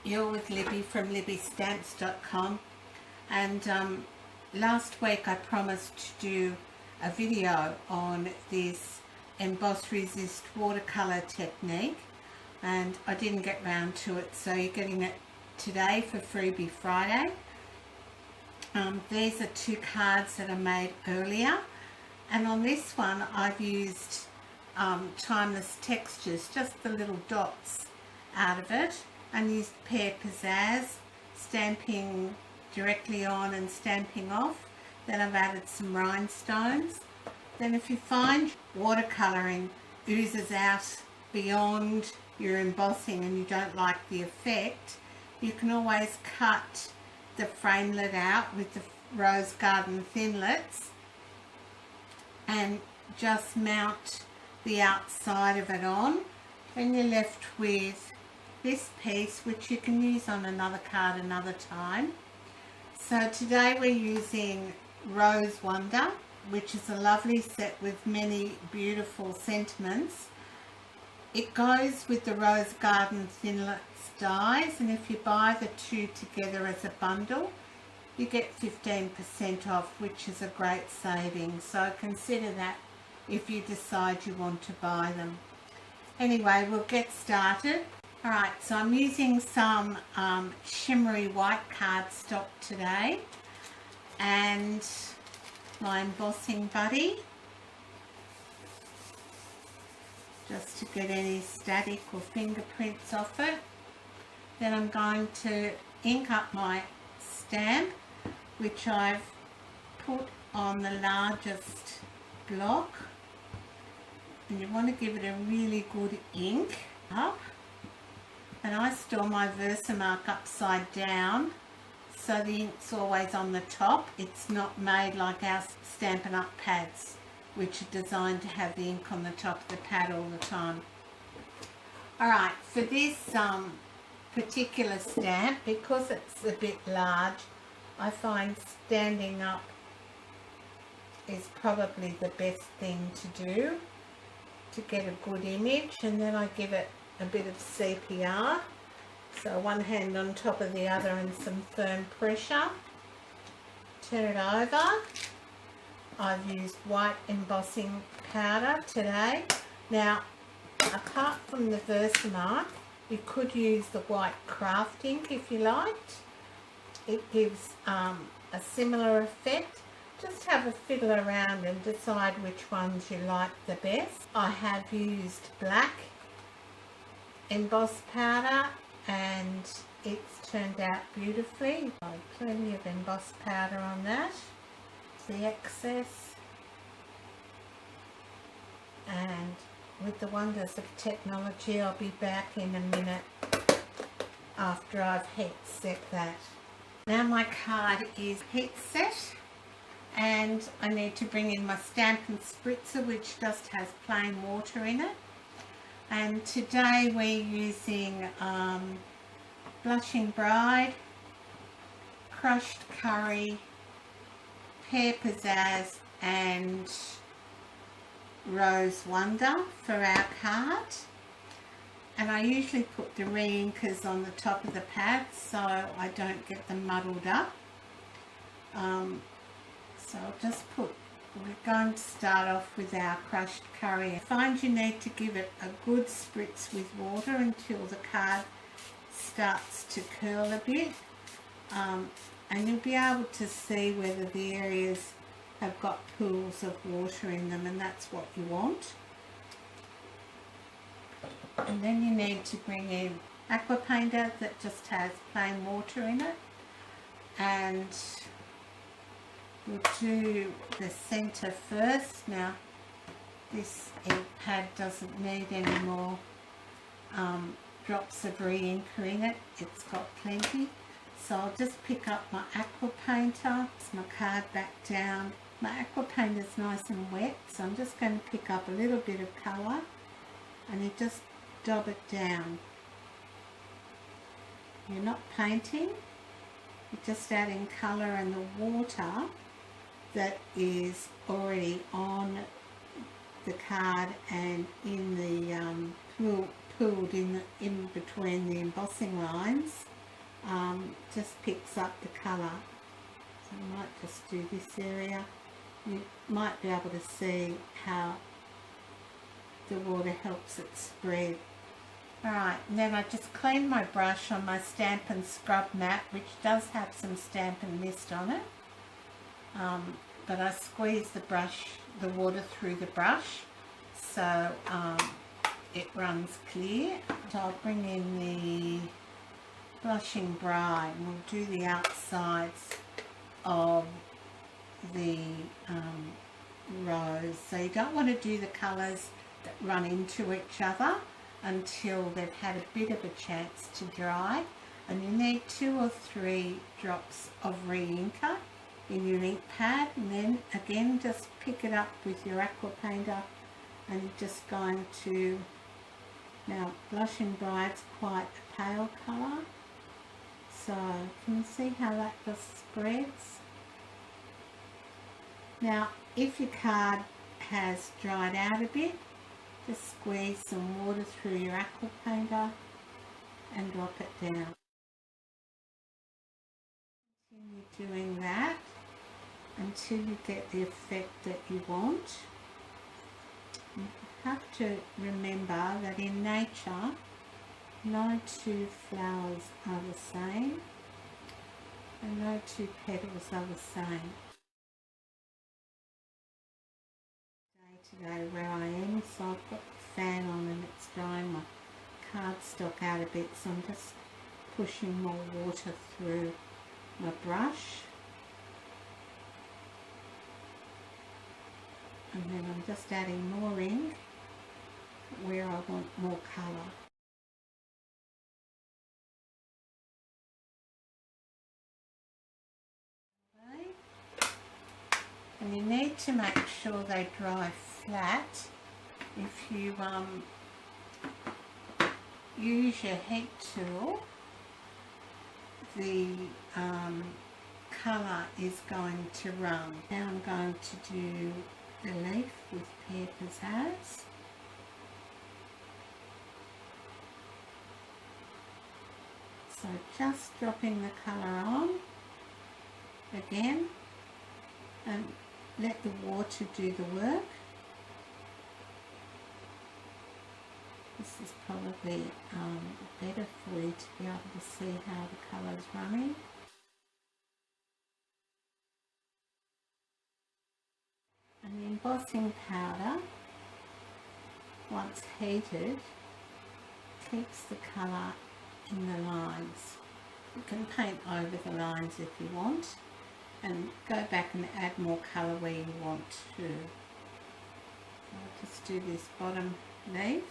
You're with Libby from libbystamps.com, and last week I promised to do a video on this Emboss Resist watercolour technique, and I didn't get round to it, so you're getting it today for Freebie Friday. These are two cards that I made earlier, and on this one I've used timeless textures, just the little dots out of it, and used Pear Pizzazz, stamping directly on and stamping off. Then I've added some rhinestones. Then if you find watercolouring oozes out beyond your embossing and you don't like the effect, you can always cut the framelit out with the Rose Garden Thinlits and just mount the outside of it on. Then you're left with this piece, which you can use on another card another time. So today we're using Rose Wonder, which is a lovely set with many beautiful sentiments. It goes with the Rose Garden Thinlits dies, and if you buy the two together as a bundle, you get 15% off, which is a great saving. So consider that if you decide you want to buy them. Anyway, we'll get started. Alright, so I'm using some shimmery white cardstock today, and my embossing buddy, just to get any static or fingerprints off it. Then I'm going to ink up my stamp, which I've put on the largest block, and you want to give it a really good ink up. And I store my Versamark upside down, so the ink's always on the top. It's not made like our Stampin' Up pads, which are designed to have the ink on the top of the pad all the time. Alright, for this particular stamp, because it's a bit large, I find standing up is probably the best thing to do to get a good image. And then I give it a bit of CPR, so one hand on top of the other and some firm pressure. Turn it over. I've used white embossing powder today. Now, apart from the Versamark, you could use the white craft ink if you liked. It gives a similar effect. Just have a fiddle around and decide which ones you like the best. I have used black emboss powder and it's turned out beautifully. Plenty of emboss powder on that, the excess. And with the wonders of technology, I'll be back in a minute after I've heat set that. Now my card is heat set, and I need to bring in my Stampin' Spritzer, which just has plain water in it. And today we're using Blushing Bride, Crushed Curry, Pear Pizzazz and Rose Wonder for our card. And I usually put the re-inkers on the top of the pad so I don't get them muddled up. So I'll just put, we're going to start off with our crushed curry. Find you need to give it a good spritz with water until the card starts to curl a bit, and you'll be able to see whether the areas have got pools of water in them, and that's what you want. And then you need to bring in aqua painter that just has plain water in it, and we'll do the centre first. Now this ink pad doesn't need any more drops of re-inker in it, it's got plenty. So I'll just pick up my aqua painter, it's my card back down. My aqua painter is nice and wet, so I'm just going to pick up a little bit of colour and you just dab it down. You're not painting, you're just adding colour, and the water that is already on the card and in the pooled in between the embossing lines just picks up the colour. So I might just do this area. You might be able to see how the water helps it spread. Alright, and then I just cleaned my brush on my Stamp and Scrub mat, which does have some Stamp and Mist on it. But I squeeze the water through the brush, so it runs clear. So I'll bring in the blushing bride and we'll do the outsides of the rose. So you don't want to do the colours that run into each other until they've had a bit of a chance to dry, and you need 2 or 3 drops of re-inker in your ink pad, and then again just pick it up with your aqua painter and you're just going to, now blushing bride's quite a pale colour, so can you see how that just spreads? Now if your card has dried out a bit, just squeeze some water through your aqua painter and drop it down. Continue doing that until you get the effect that you want. You have to remember that in nature, no 2 flowers are the same and no 2 petals are the same. Today where I am, so I've got the fan on and it's drying my cardstock out a bit, so I'm just pushing more water through my brush, and then I'm just adding more ink where I want more colour. Okay. And you need to make sure they dry flat. If you use your heat tool, the colour is going to run. Now I'm going to do the leaf with Pear Pizzazz. So just dropping the colour on again and let the water do the work. This is probably better for you to be able to see how the colour is running. And the embossing powder, once heated, keeps the colour in the lines. You can paint over the lines if you want and go back and add more colour where you want to. I'll just do this bottom leaf.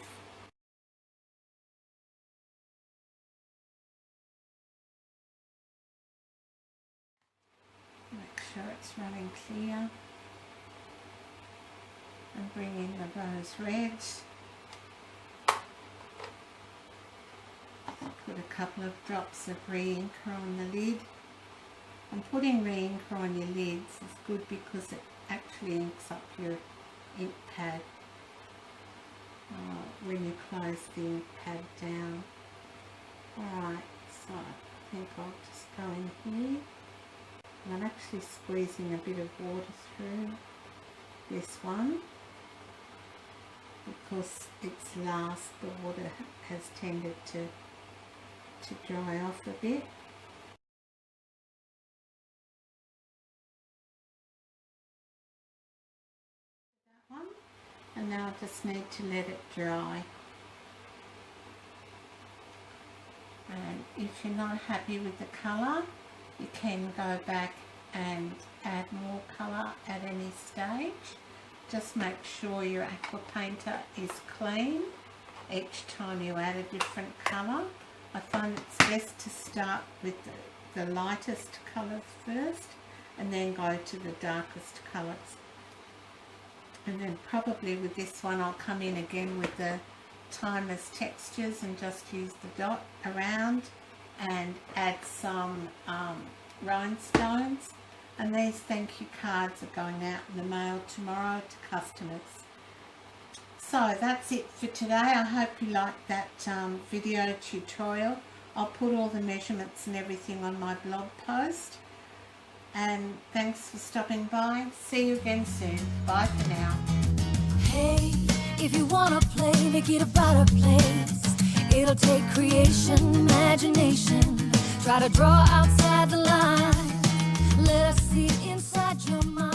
Make sure it's running clear and bring in the rose reds. Put a couple of drops of re-inker on the lid. And putting re-inker on your lids is good because it actually inks up your ink pad when you close the ink pad down. Alright, so I think I'll just go in here. I'm actually squeezing a bit of water through this one because it's last, the water has tended to dry off a bit. That one, and now I just need to let it dry. And if you're not happy with the colour, you can go back and add more colour at any stage. Just make sure your aqua painter is clean each time you add a different colour. I find it's best to start with the lightest colours first and then go to the darkest colours. And then probably with this one I'll come in again with the Timeless Textures and just use the dot around and add some rhinestones. And these thank you cards are going out in the mail tomorrow to customers. So that's it for today. I hope you liked that video tutorial I'll put all the measurements and everything on my blog post. And thanks for stopping by. See you again soon. Bye for now. Hey, if you wanna play, make it a better place. It'll take creation, imagination. Try to draw outside the line. Let us see inside your mind.